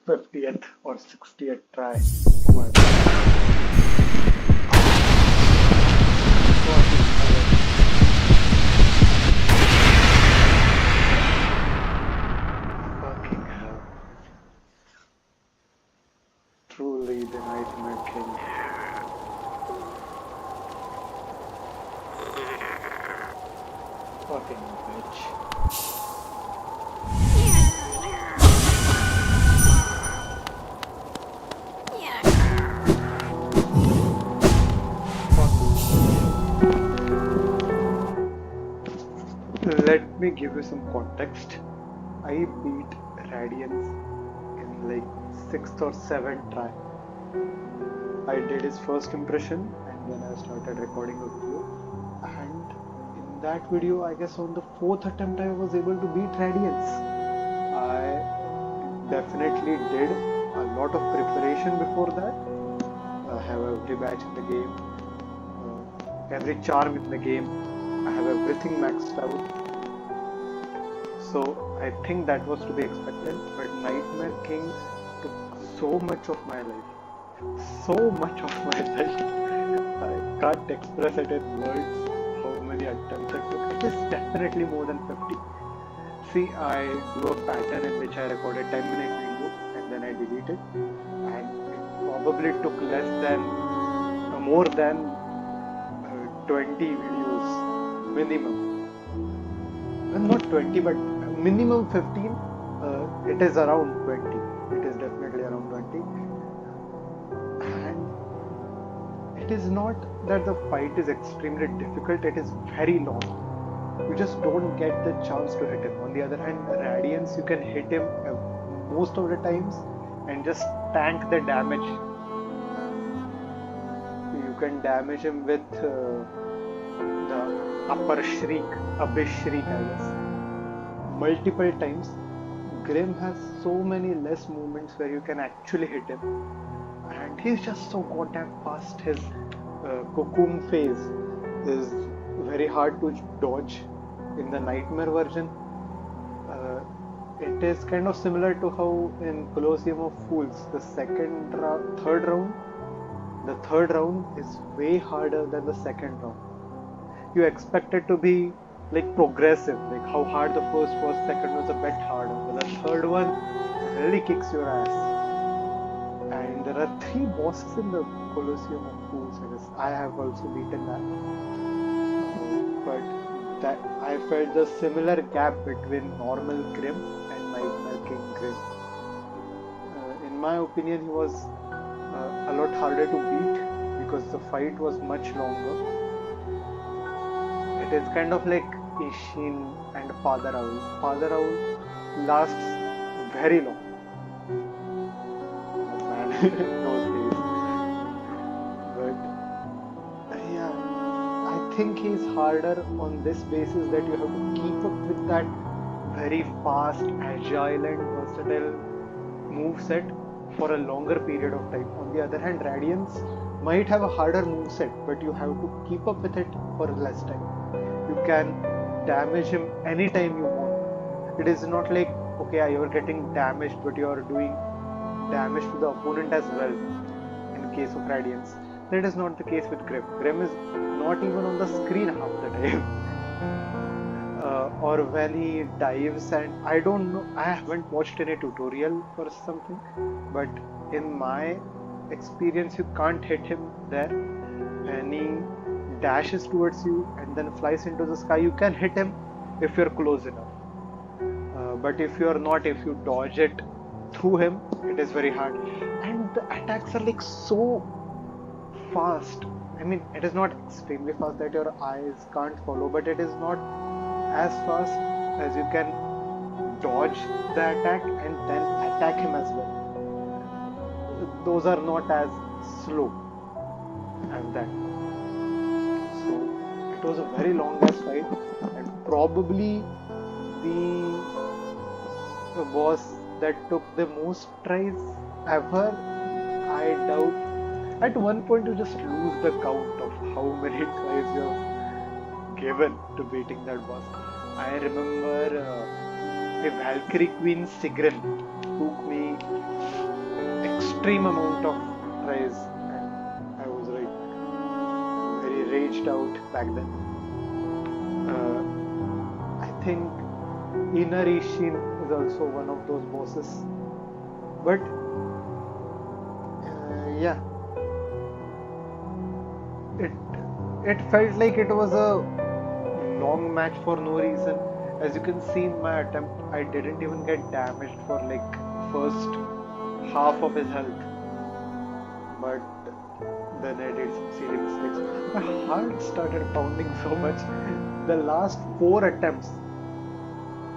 50th or 60th try for my fucking hell. Truly the Nightmare King. Fucking bitch. Let me give you some context. I beat Radiance in like 6th or 7th try. I did his first impression and then I started recording a video. And in that video, I guess on the 4th attempt, I was able to beat Radiance. I definitely did a lot of preparation before that. I have every badge in the game, every charm in the game. I have everything maxed out. So I think that was to be expected, but Nightmare King took so much of my life. So much of my life. I can't express it in words how many attempts I took. It is definitely more than 50. See, I do a pattern in which I record a 10-minute video and then I delete it. And it probably took more than 20 videos minimum. Not 20, but minimum 15. It is around 20. It is definitely around 20. And it is not that the fight is extremely difficult, it is very long. You just don't get the chance to hit him. On the other hand, Radiance, you can hit him most of the times and just tank the damage. You can damage him with the upper shriek, abyss shriek, I guess, multiple times. Grimm has so many less movements where you can actually hit him, and he's just so goddamn fast. His cocoon phase is very hard to dodge in the Nightmare version. It is kind of similar to how in Colosseum of Fools, the third round is way harder than the second round. You expect it to be like progressive, like how hard the first was, second was a bit harder, but the third one really kicks your ass. And there are 3 bosses in the Colosseum of Fools. I have also beaten that, but that I felt the similar gap between normal Grimm and Nightmare King Grimm. In my opinion, he was a lot harder to beat because the fight was much longer. It is kind of like Ishin and Father Owl. Father Owl lasts very long. Oh man, those days. But yeah, I think he's harder on this basis that you have to keep up with that very fast, agile and versatile moveset for a longer period of time. On the other hand, Radiance might have a harder moveset, but you have to keep up with it for less time. You can damage him anytime you want. It is not like, okay, you are getting damaged, but you are doing damage to the opponent as well in case of Radiance. That is not the case with Grimm. Grimm is not even on the screen half the time. Or when he dives, and I don't know, I haven't watched any tutorial or something, but in my experience, you can't hit him there. When he dashes towards you and then flies into the sky, you can hit him if you're close enough. But if you're not, if you dodge it through him, it is very hard. And the attacks are like so fast. I mean, it is not extremely fast that your eyes can't follow, but it is not as fast as you can dodge the attack and then attack him as well. Those are not as slow as that. So it was a very long ass fight, and probably the boss that took the most tries ever. I doubt. At one point, you just lose the count of how many tries you have given to beating that boss. I remember the Valkyrie Queen Sigrun took me extreme amount of tries, and I was like very raged out back then. I think Inner Ishin is also one of those bosses, but yeah, it it felt like it was a long match for no reason. As you can see in my attempt, I didn't even get damaged for like first half of his health, but then I did some silly mistakes. My heart started pounding so much. The last 4 attempts,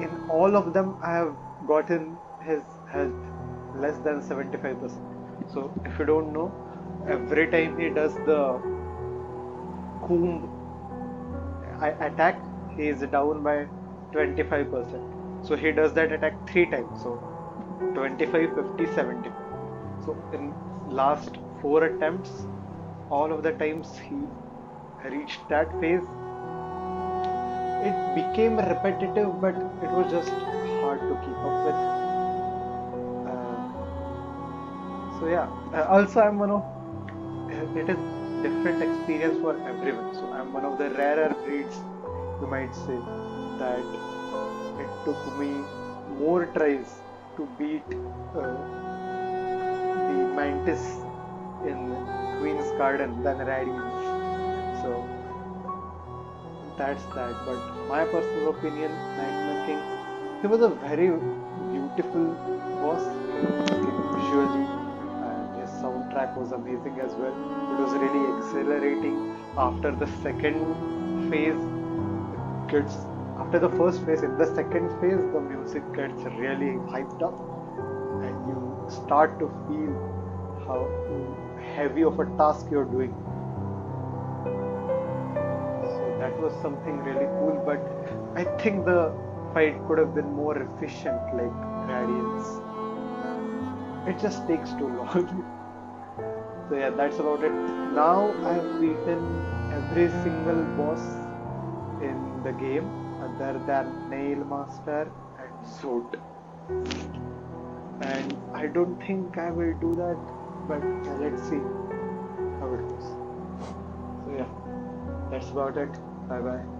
in all of them, I have gotten his health less than 75%. So if you don't know, every time he does the Coomb attack, he is down by 25%. So he does that attack 3 times. So 25, 50, 70. So in last 4 attempts, all of the times he reached that phase, it became repetitive, but it was just hard to keep up with. So yeah, also I'm one of, it is different experience for everyone. So I'm one of the rarer breeds, you might say, that it took me more tries to beat the Mantis in Queen's Garden than Radiance. So that's that. But my personal opinion, Nightmare King, he was a very beautiful boss, looking visually, and his soundtrack was amazing as well. It was really exhilarating. After the second phase, gets after the first phase, in the second phase, the music gets really hyped up, and you start to feel how heavy of a task you're doing. So that was something really cool, but I think the fight could have been more efficient, like Radiance. It just takes too long. So yeah, that's about it. Now I've beaten every single boss in the game other than Nail Master and Zoot. And I don't think I will do that, but let's see how it goes. So yeah, that's about it. Bye bye.